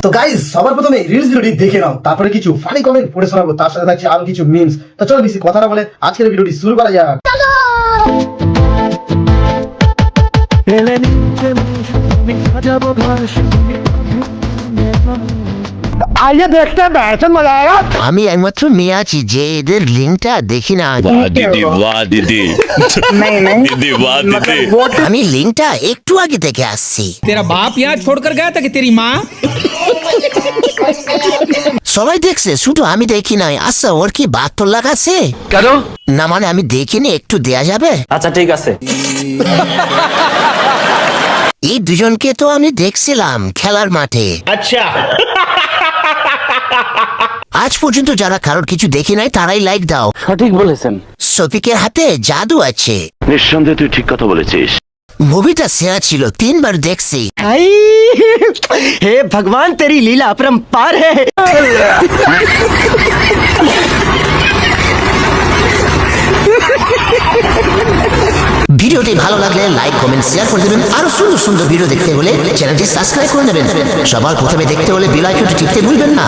তো গাইস সবার প্রথমে রিলস ভিডিওটি দেখে নাও, তারপরে কিছু ফানি কমেন্ট পড়ে শোনাবো, তার সাথে থাকছে আরো কিছু মিমস। তো চলো বেশি কথা না বলে আজকের ভিডিওটি শুরু করা যাক। आइए देखते हैं बैठन मजा आएगा। আমি একমাত্র মেয়ে আছি যে এদের লিঙ্কটা দেখি না। वाह दीदी वाह दीदी नहीं नहीं दीदी वाह दीदी আমি লিঙ্কটা একটু আগে দেখে আসছি। तेरा बाप यहाँ छोड़कर गया था कि तेरी माँ? সবাই দেখছে, শুধু আমি দেখি নাই। আচ্ছা, ওর কি 72 লাখ আছে? কেন? না মানে আমি দেখিনি, একটু দেয়া যাবে? আচ্ছা ঠিক আছে। এই দুজনকে তো আমি দেখছিলাম খেলার মাঠে। আচ্ছা আজ পর্যন্ত যারা কারোর কিছু দেখি নাই তারাই লাইক দাও। সঠিক বলেছেন। শফিকের হাতে জাদু আছে। নিঃসন্দেহে তুই ঠিক কথা বলেছিস। মুভিটা সেরা ছিল, 3 বার দেখছি। हे भगवान तेरी लीला अपरंपार है। ভিডিওটি ভালো লাগলে লাইক কমেন্ট শেয়ার করে দেবেন। আরো সুন্দর সুন্দর ভিডিও দেখতে হলে চ্যানেলটি সাবস্ক্রাইব করে নেবেন। সবার প্রথমে দেখতে হলে বেল আইকনটি টিপতে ভুলবেন না।